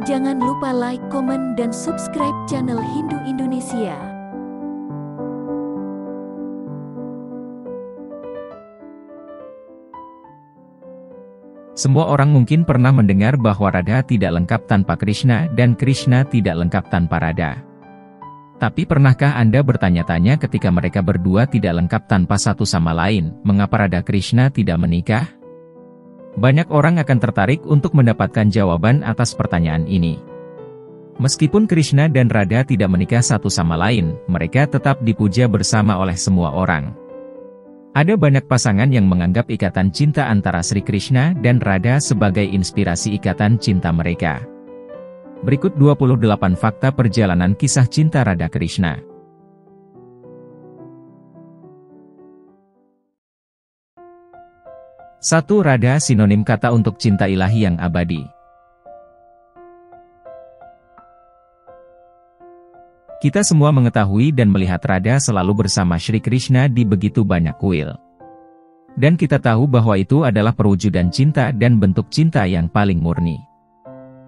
Jangan lupa like, komen, dan subscribe channel Hindu Indonesia. Semua orang mungkin pernah mendengar bahwa Radha tidak lengkap tanpa Krishna dan Krishna tidak lengkap tanpa Radha. Tapi pernahkah Anda bertanya-tanya ketika mereka berdua tidak lengkap tanpa satu sama lain, mengapa Radha Krishna tidak menikah? Banyak orang akan tertarik untuk mendapatkan jawaban atas pertanyaan ini. Meskipun Krishna dan Radha tidak menikah satu sama lain, mereka tetap dipuja bersama oleh semua orang. Ada banyak pasangan yang menganggap ikatan cinta antara Sri Krishna dan Radha sebagai inspirasi ikatan cinta mereka. Berikut 28 fakta perjalanan kisah cinta Radha Krishna. 1. Radha sinonim kata untuk cinta ilahi yang abadi. Kita semua mengetahui dan melihat Radha selalu bersama Sri Krishna di begitu banyak kuil. Dan kita tahu bahwa itu adalah perwujudan cinta dan bentuk cinta yang paling murni.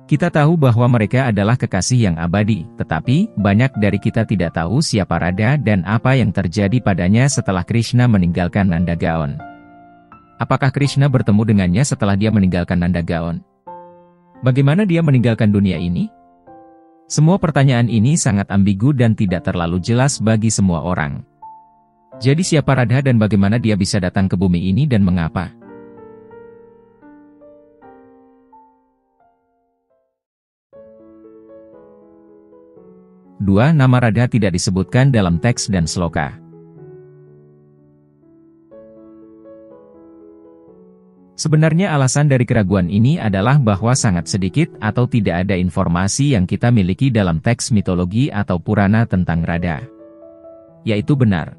Kita tahu bahwa mereka adalah kekasih yang abadi, tetapi banyak dari kita tidak tahu siapa Radha dan apa yang terjadi padanya setelah Krishna meninggalkan Nandagaon. Apakah Krishna bertemu dengannya setelah dia meninggalkan Nandagaon? Bagaimana dia meninggalkan dunia ini? Semua pertanyaan ini sangat ambigu dan tidak terlalu jelas bagi semua orang. Jadi siapa Radha dan bagaimana dia bisa datang ke bumi ini dan mengapa? Dua, nama Radha tidak disebutkan dalam teks dan sloka. Sebenarnya alasan dari keraguan ini adalah bahwa sangat sedikit atau tidak ada informasi yang kita miliki dalam teks mitologi atau Purana tentang Radha. Yaitu benar.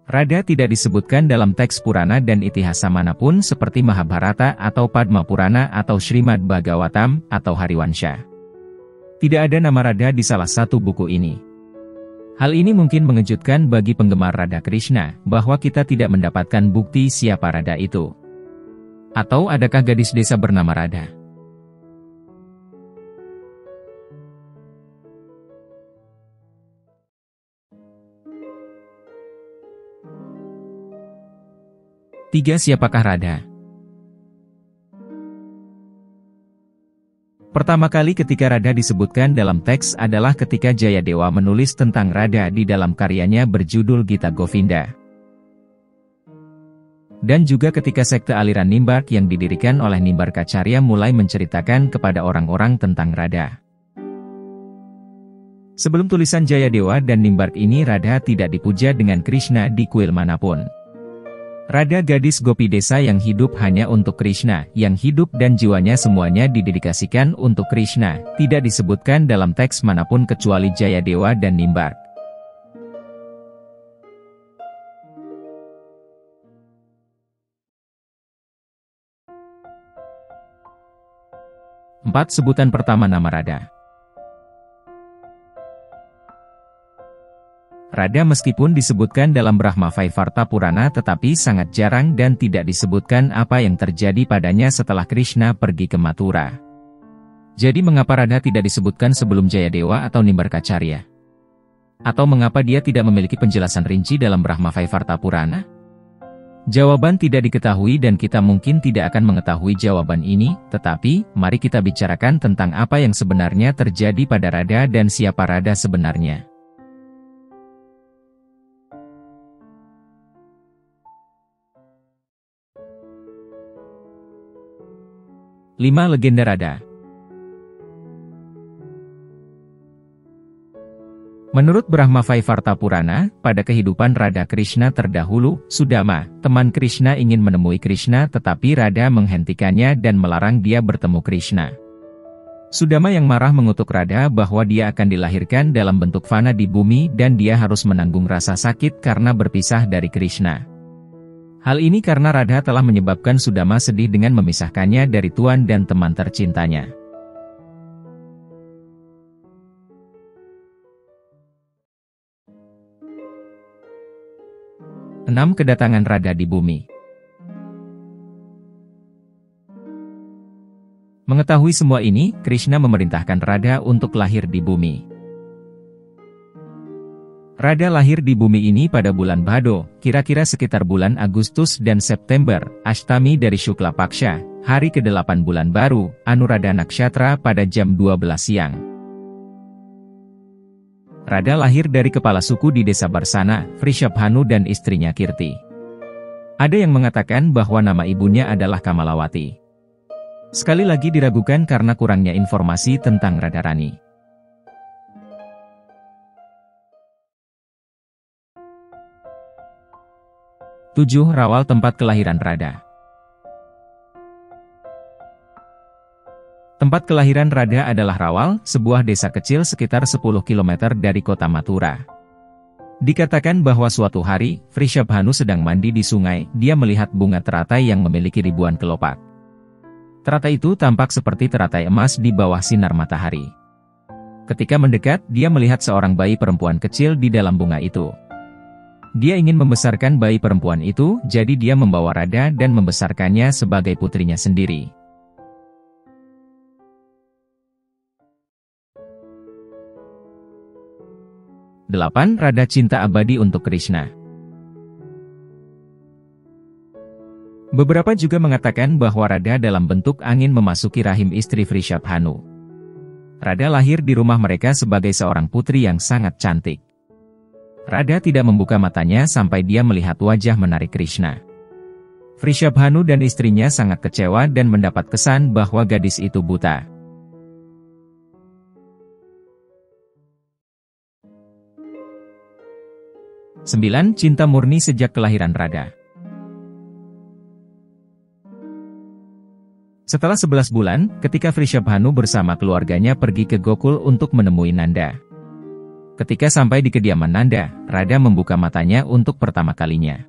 Radha tidak disebutkan dalam teks Purana dan itihasa manapun seperti Mahabharata atau Padma Purana atau Srimad Bhagavatam atau Hariwansha. Tidak ada nama Radha di salah satu buku ini. Hal ini mungkin mengejutkan bagi penggemar Radha Krishna, bahwa kita tidak mendapatkan bukti siapa Radha itu. Atau adakah gadis desa bernama Radha? Tiga, siapakah Radha? Pertama kali ketika Radha disebutkan dalam teks adalah ketika Jayadewa menulis tentang Radha di dalam karyanya berjudul Gita Govinda. Dan juga ketika sekte aliran Nimbark yang didirikan oleh Nimbarkacharya mulai menceritakan kepada orang-orang tentang Radha. Sebelum tulisan Jayadewa dan Nimbark ini, Radha tidak dipuja dengan Krishna di kuil manapun. Radha gadis gopi desa yang hidup hanya untuk Krishna, yang hidup dan jiwanya semuanya didedikasikan untuk Krishna, tidak disebutkan dalam teks manapun kecuali Jayadewa dan Nimbark. 4. Sebutan pertama nama Radha. Radha meskipun disebutkan dalam Brahma Vaivarta Purana tetapi sangat jarang dan tidak disebutkan apa yang terjadi padanya setelah Krishna pergi ke Mathura. Jadi mengapa Radha tidak disebutkan sebelum Jayadewa atau Nimbarkacharya? Atau mengapa dia tidak memiliki penjelasan rinci dalam Brahma Vaivarta Purana? Jawaban tidak diketahui dan kita mungkin tidak akan mengetahui jawaban ini, tetapi, mari kita bicarakan tentang apa yang sebenarnya terjadi pada Radha dan siapa Radha sebenarnya. Lima, legenda Radha. Menurut Brahma Vaivarta Purana, pada kehidupan Radha Krishna terdahulu, Sudama, teman Krishna ingin menemui Krishna tetapi Radha menghentikannya dan melarang dia bertemu Krishna. Sudama yang marah mengutuk Radha bahwa dia akan dilahirkan dalam bentuk fana di bumi dan dia harus menanggung rasa sakit karena berpisah dari Krishna. Hal ini karena Radha telah menyebabkan Sudama sedih dengan memisahkannya dari tuan dan teman tercintanya. 6. Kedatangan Radha di bumi. Mengetahui semua ini, Krishna memerintahkan Radha untuk lahir di bumi. Radha lahir di bumi ini pada bulan Bhado, kira-kira sekitar bulan Agustus dan September, Ashtami dari Shukla Paksha, hari ke-8 bulan baru, Anuradha Nakshatra pada jam 12 siang. Radha lahir dari kepala suku di desa Barsana, Vrishabhanu dan istrinya Kirti. Ada yang mengatakan bahwa nama ibunya adalah Kamalawati. Sekali lagi diragukan karena kurangnya informasi tentang Radharani. Tujuh, Rawal tempat kelahiran Radha. Tempat kelahiran Radha adalah Rawal, sebuah desa kecil sekitar 10 km dari kota Mathura. Dikatakan bahwa suatu hari, Vrishabhanu sedang mandi di sungai, dia melihat bunga teratai yang memiliki ribuan kelopak. Teratai itu tampak seperti teratai emas di bawah sinar matahari. Ketika mendekat, dia melihat seorang bayi perempuan kecil di dalam bunga itu. Dia ingin membesarkan bayi perempuan itu, jadi dia membawa Radha dan membesarkannya sebagai putrinya sendiri. Delapan, Radha cinta abadi untuk Krishna. Beberapa juga mengatakan bahwa Radha dalam bentuk angin memasuki rahim istri Vrishabhanu. Radha lahir di rumah mereka sebagai seorang putri yang sangat cantik. Radha tidak membuka matanya sampai dia melihat wajah menarik Krishna. Vrishabhanu dan istrinya sangat kecewa dan mendapat kesan bahwa gadis itu buta. Sembilan, cinta murni sejak kelahiran Radha. Setelah 11 bulan, ketika Vrishabhanu bersama keluarganya pergi ke Gokul untuk menemui Nanda. Ketika sampai di kediaman Nanda, Radha membuka matanya untuk pertama kalinya.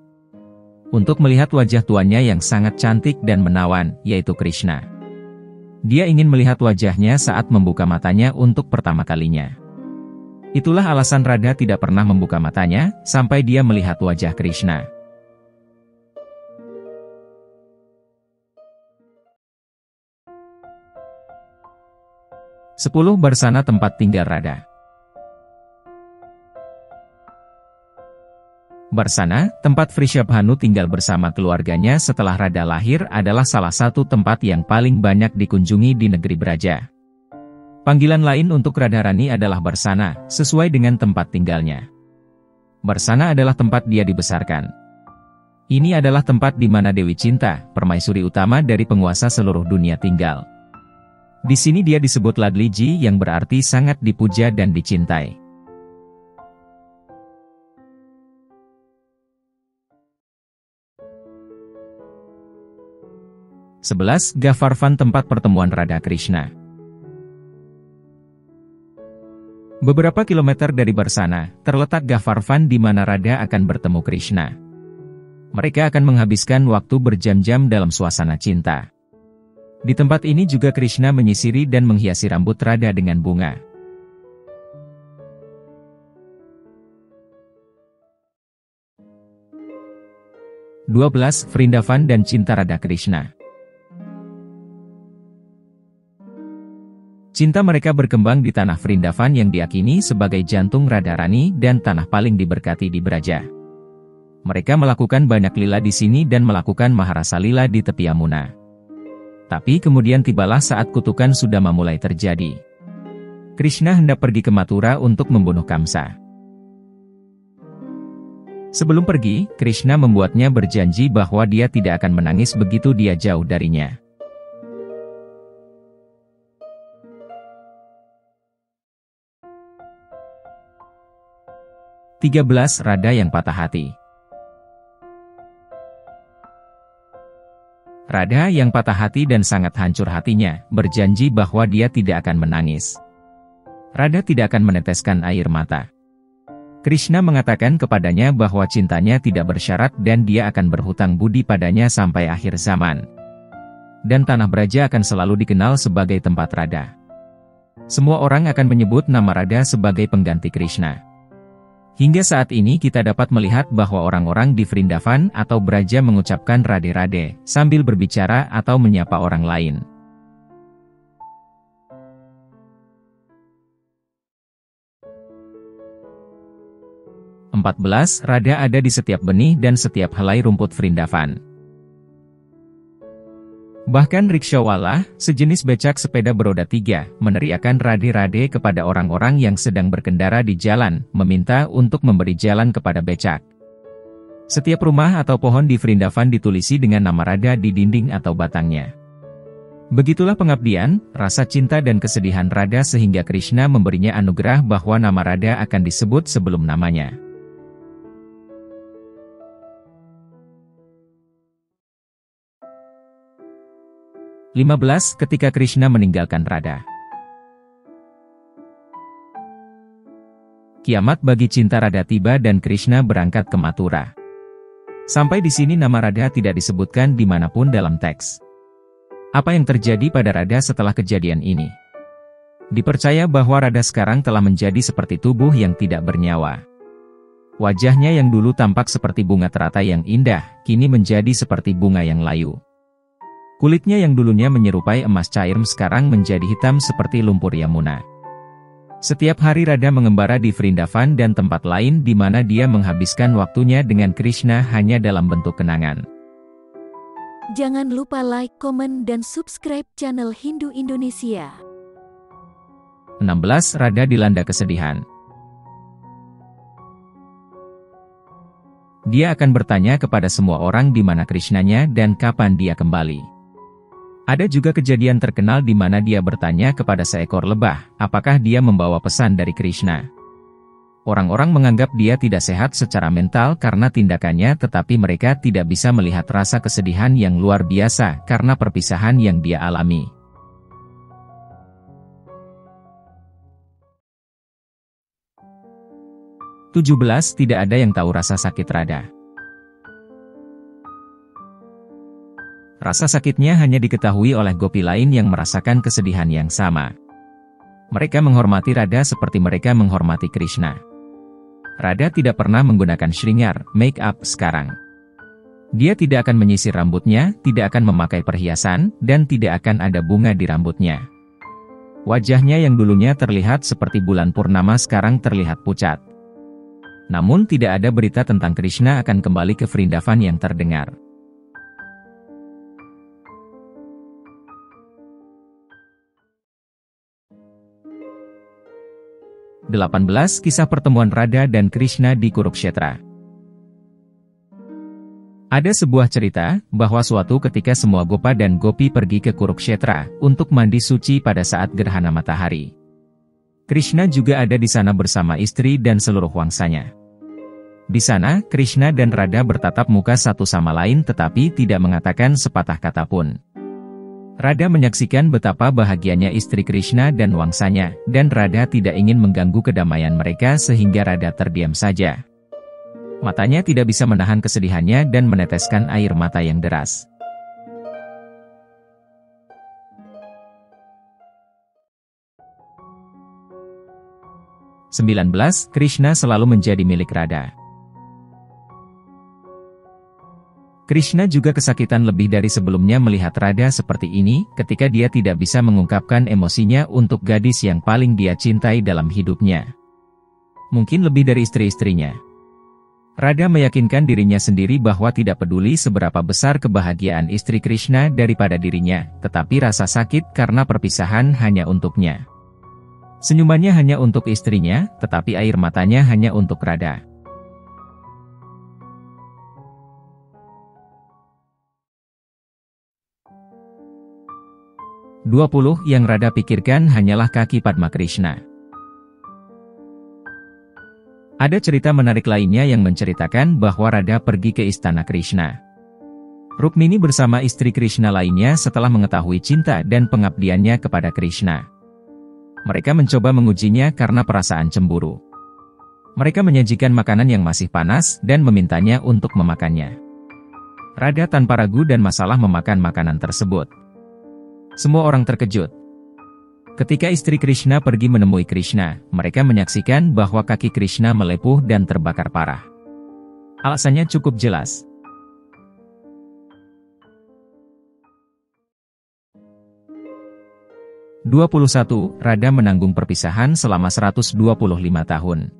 Untuk melihat wajah tuannya yang sangat cantik dan menawan, yaitu Krishna. Dia ingin melihat wajahnya saat membuka matanya untuk pertama kalinya. Itulah alasan Radha tidak pernah membuka matanya, sampai dia melihat wajah Krishna. 10. Barsana tempat tinggal Radha. Barsana, tempat Vrishabhanu tinggal bersama keluarganya setelah Radha lahir adalah salah satu tempat yang paling banyak dikunjungi di negeri Braja. Panggilan lain untuk Radharani adalah Barsana, sesuai dengan tempat tinggalnya. Barsana adalah tempat dia dibesarkan. Ini adalah tempat di mana Dewi Cinta, permaisuri utama dari penguasa seluruh dunia tinggal. Di sini dia disebut Ladliji yang berarti sangat dipuja dan dicintai. Sebelas, Gafarvan tempat pertemuan Radha Krishna. Beberapa kilometer dari Barsana, terletak Gafarvan di mana Radha akan bertemu Krishna. Mereka akan menghabiskan waktu berjam-jam dalam suasana cinta. Di tempat ini juga Krishna menyisiri dan menghiasi rambut Radha dengan bunga. (12) Vrindavan dan cinta Radha Krishna. Cinta mereka berkembang di tanah Vrindavan yang diakini sebagai jantung Radharani dan tanah paling diberkati di Braja. Mereka melakukan banyak lila di sini dan melakukan Maharasa lila di tepi Yamuna. Tapi kemudian tibalah saat kutukan sudah memulai terjadi. Krishna hendak pergi ke Mathura untuk membunuh Kamsa. Sebelum pergi, Krishna membuatnya berjanji bahwa dia tidak akan menangis begitu dia jauh darinya. (13) Radha yang patah hati. Radha yang patah hati dan sangat hancur hatinya, berjanji bahwa dia tidak akan menangis. Radha tidak akan meneteskan air mata. Krishna mengatakan kepadanya bahwa cintanya tidak bersyarat dan dia akan berhutang budi padanya sampai akhir zaman. Dan tanah Braja akan selalu dikenal sebagai tempat Radha. Semua orang akan menyebut nama Radha sebagai pengganti Krishna. Hingga saat ini kita dapat melihat bahwa orang-orang di Vrindavan atau Braja mengucapkan Radhe Radhe, sambil berbicara atau menyapa orang lain. 14. Radha ada di setiap benih dan setiap helai rumput Vrindavan. Bahkan Rikshawala, sejenis becak sepeda beroda 3, meneriakkan rade-rade kepada orang-orang yang sedang berkendara di jalan, meminta untuk memberi jalan kepada becak. Setiap rumah atau pohon di Vrindavan ditulisi dengan nama Radha di dinding atau batangnya. Begitulah pengabdian, rasa cinta dan kesedihan Radha sehingga Krishna memberinya anugerah bahwa nama Radha akan disebut sebelum namanya. Ketika Krishna meninggalkan Radha. Kiamat bagi cinta Radha tiba dan Krishna berangkat ke Mathura. Sampai di sini nama Radha tidak disebutkan dimanapun dalam teks. Apa yang terjadi pada Radha setelah kejadian ini? Dipercaya bahwa Radha sekarang telah menjadi seperti tubuh yang tidak bernyawa. Wajahnya yang dulu tampak seperti bunga teratai yang indah, kini menjadi seperti bunga yang layu. Kulitnya yang dulunya menyerupai emas cair sekarang menjadi hitam seperti lumpur Yamuna. Setiap hari Radha mengembara di Vrindavan dan tempat lain di mana dia menghabiskan waktunya dengan Krishna hanya dalam bentuk kenangan. Jangan lupa like, komen, dan subscribe channel Hindu Indonesia. 16. Radha dilanda kesedihan. Dia akan bertanya kepada semua orang di mana Krishnanya dan kapan dia kembali. Ada juga kejadian terkenal di mana dia bertanya kepada seekor lebah, apakah dia membawa pesan dari Krishna. Orang-orang menganggap dia tidak sehat secara mental karena tindakannya, tetapi mereka tidak bisa melihat rasa kesedihan yang luar biasa karena perpisahan yang dia alami. Tidak ada yang tahu rasa sakit Radha. Rasa sakitnya hanya diketahui oleh gopi lain yang merasakan kesedihan yang sama. Mereka menghormati Radha seperti mereka menghormati Krishna. Radha tidak pernah menggunakan shringar, make up sekarang. Dia tidak akan menyisir rambutnya, tidak akan memakai perhiasan, dan tidak akan ada bunga di rambutnya. Wajahnya yang dulunya terlihat seperti bulan purnama sekarang terlihat pucat. Namun tidak ada berita tentang Krishna akan kembali ke Vrindavan yang terdengar. 18. Kisah pertemuan Radha dan Krishna di Kurukshetra. Ada sebuah cerita, bahwa suatu ketika semua gopa dan gopi pergi ke Kurukshetra, untuk mandi suci pada saat gerhana matahari. Krishna juga ada di sana bersama istri dan seluruh wangsanya. Di sana, Krishna dan Radha bertatap muka satu sama lain tetapi tidak mengatakan sepatah kata pun. Radha menyaksikan betapa bahagianya istri Krishna dan wangsanya, dan Radha tidak ingin mengganggu kedamaian mereka sehingga Radha terdiam saja. Matanya tidak bisa menahan kesedihannya dan meneteskan air mata yang deras. Krishna selalu menjadi milik Radha. Krishna juga kesakitan lebih dari sebelumnya melihat Radha seperti ini, ketika dia tidak bisa mengungkapkan emosinya untuk gadis yang paling dia cintai dalam hidupnya. Mungkin lebih dari istri-istrinya. Radha meyakinkan dirinya sendiri bahwa tidak peduli seberapa besar kebahagiaan istri Krishna daripada dirinya, tetapi rasa sakit karena perpisahan hanya untuknya. Senyumannya hanya untuk istrinya, tetapi air matanya hanya untuk Radha. Yang Radha pikirkan hanyalah kaki Padma Krishna. Ada cerita menarik lainnya yang menceritakan bahwa Radha pergi ke istana Krishna. Rukmini bersama istri Krishna lainnya setelah mengetahui cinta dan pengabdiannya kepada Krishna. Mereka mencoba mengujinya karena perasaan cemburu. Mereka menyajikan makanan yang masih panas dan memintanya untuk memakannya. Radha tanpa ragu dan masalah memakan makanan tersebut. Semua orang terkejut. Ketika istri Krishna pergi menemui Krishna, mereka menyaksikan bahwa kaki Krishna melepuh dan terbakar parah. Alasannya cukup jelas. Radha menanggung perpisahan selama 125 tahun.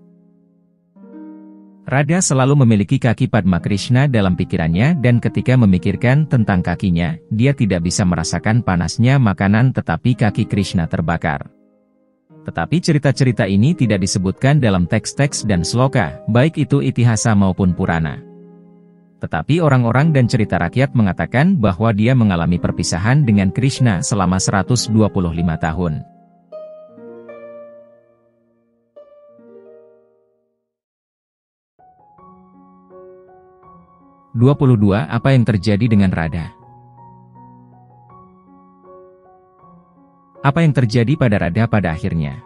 Radha selalu memiliki kaki Padma Krishna dalam pikirannya dan ketika memikirkan tentang kakinya, dia tidak bisa merasakan panasnya makanan tetapi kaki Krishna terbakar. Tetapi cerita-cerita ini tidak disebutkan dalam teks-teks dan sloka, baik itu itihasa maupun Purana. Tetapi orang-orang dan cerita rakyat mengatakan bahwa dia mengalami perpisahan dengan Krishna selama 125 tahun. Apa yang terjadi dengan Radha? Apa yang terjadi pada Radha pada akhirnya?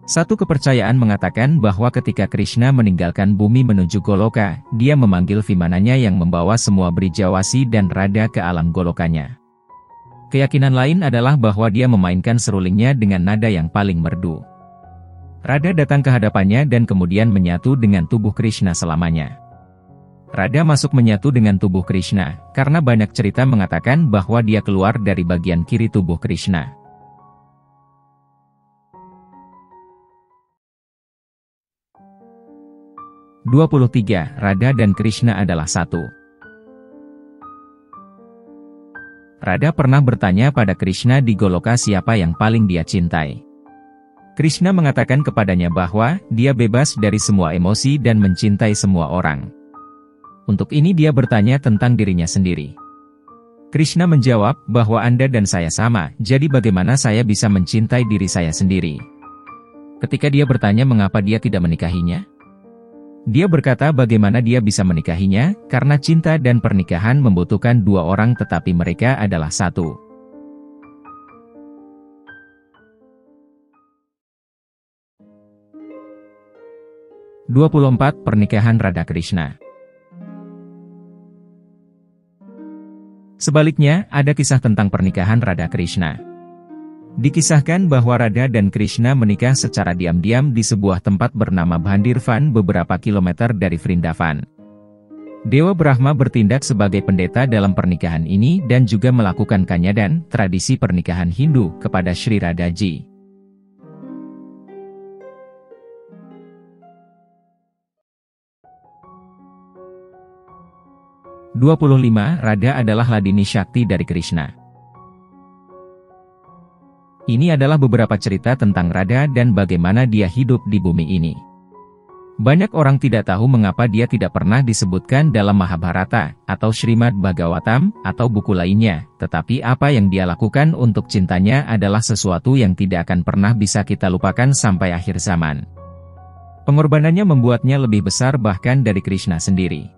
Satu kepercayaan mengatakan bahwa ketika Krishna meninggalkan bumi menuju Goloka, dia memanggil Vimananya yang membawa semua Brijawasi dan Radha ke alam Golokanya. Keyakinan lain adalah bahwa dia memainkan serulingnya dengan nada yang paling merdu. Radha datang ke hadapannya dan kemudian menyatu dengan tubuh Krishna selamanya. Radha masuk menyatu dengan tubuh Krishna, karena banyak cerita mengatakan bahwa dia keluar dari bagian kiri tubuh Krishna. Radha dan Krishna adalah satu. Radha pernah bertanya pada Krishna di Goloka siapa yang paling dia cintai. Krishna mengatakan kepadanya bahwa dia bebas dari semua emosi dan mencintai semua orang. Untuk ini dia bertanya tentang dirinya sendiri. Krishna menjawab bahwa Anda dan saya sama, jadi bagaimana saya bisa mencintai diri saya sendiri? Ketika dia bertanya mengapa dia tidak menikahinya, dia berkata bagaimana dia bisa menikahinya, karena cinta dan pernikahan membutuhkan dua orang tetapi mereka adalah satu. Pernikahan Radha Krishna. Sebaliknya, ada kisah tentang pernikahan Radha Krishna. Dikisahkan bahwa Radha dan Krishna menikah secara diam-diam di sebuah tempat bernama Bhandirvan beberapa kilometer dari Vrindavan. Dewa Brahma bertindak sebagai pendeta dalam pernikahan ini dan juga melakukan kanyadan, tradisi pernikahan Hindu, kepada Sri Radhaji. Radha adalah Hladini Shakti dari Krishna. Ini adalah beberapa cerita tentang Radha dan bagaimana dia hidup di bumi ini. Banyak orang tidak tahu mengapa dia tidak pernah disebutkan dalam Mahabharata, atau Srimad Bhagavatam, atau buku lainnya, tetapi apa yang dia lakukan untuk cintanya adalah sesuatu yang tidak akan pernah bisa kita lupakan sampai akhir zaman. Pengorbanannya membuatnya lebih besar bahkan dari Krishna sendiri.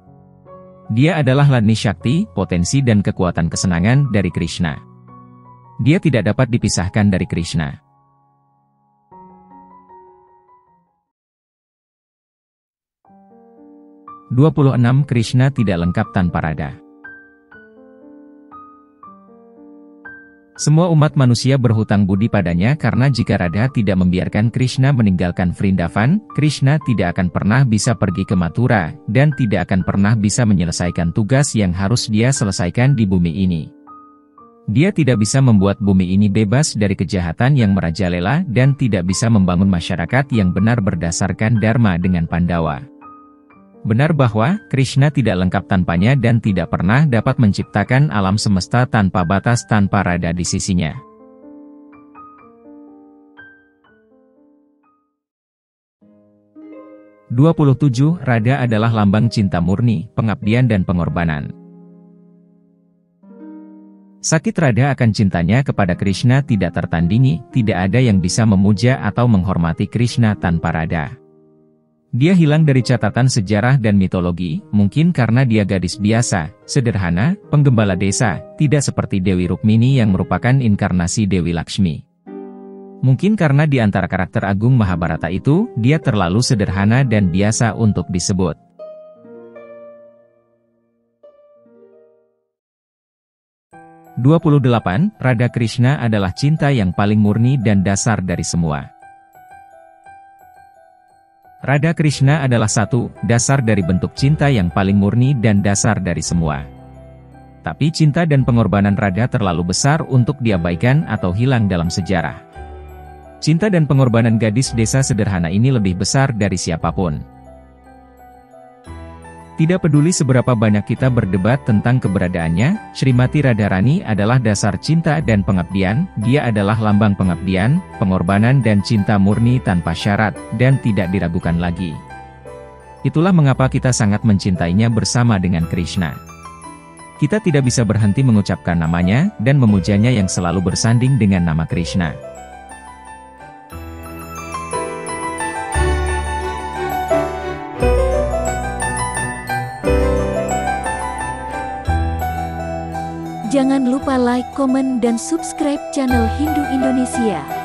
Dia adalah Hladini Shakti, potensi dan kekuatan kesenangan dari Krishna. Dia tidak dapat dipisahkan dari Krishna. Krishna tidak lengkap tanpa Radha. Semua umat manusia berhutang budi padanya karena jika Radha tidak membiarkan Krishna meninggalkan Vrindavan, Krishna tidak akan pernah bisa pergi ke Mathura, dan tidak akan pernah bisa menyelesaikan tugas yang harus dia selesaikan di bumi ini. Dia tidak bisa membuat bumi ini bebas dari kejahatan yang merajalela dan tidak bisa membangun masyarakat yang benar berdasarkan Dharma dengan Pandawa. Benar bahwa Krishna tidak lengkap tanpanya dan tidak pernah dapat menciptakan alam semesta tanpa batas tanpa Radha di sisinya. Radha adalah lambang cinta murni, pengabdian dan pengorbanan. Sakit Radha akan cintanya kepada Krishna tidak tertandingi, tidak ada yang bisa memuja atau menghormati Krishna tanpa Radha. Dia hilang dari catatan sejarah dan mitologi, mungkin karena dia gadis biasa, sederhana, penggembala desa, tidak seperti Dewi Rukmini yang merupakan inkarnasi Dewi Lakshmi. Mungkin karena di antara karakter agung Mahabharata itu, dia terlalu sederhana dan biasa untuk disebut. Radha Krishna adalah cinta yang paling murni dan dasar dari semua. Radha Krishna adalah satu, dasar dari bentuk cinta yang paling murni dan dasar dari semua. Tapi cinta dan pengorbanan Radha terlalu besar untuk diabaikan atau hilang dalam sejarah. Cinta dan pengorbanan gadis desa sederhana ini lebih besar dari siapapun. Tidak peduli seberapa banyak kita berdebat tentang keberadaannya, Srimati Radharani adalah dasar cinta dan pengabdian, dia adalah lambang pengabdian, pengorbanan dan cinta murni tanpa syarat, dan tidak diragukan lagi. Itulah mengapa kita sangat mencintainya bersama dengan Krishna. Kita tidak bisa berhenti mengucapkan namanya, dan memujanya yang selalu bersanding dengan nama Krishna. Jangan lupa like, komen, dan subscribe channel Hindu Indonesia.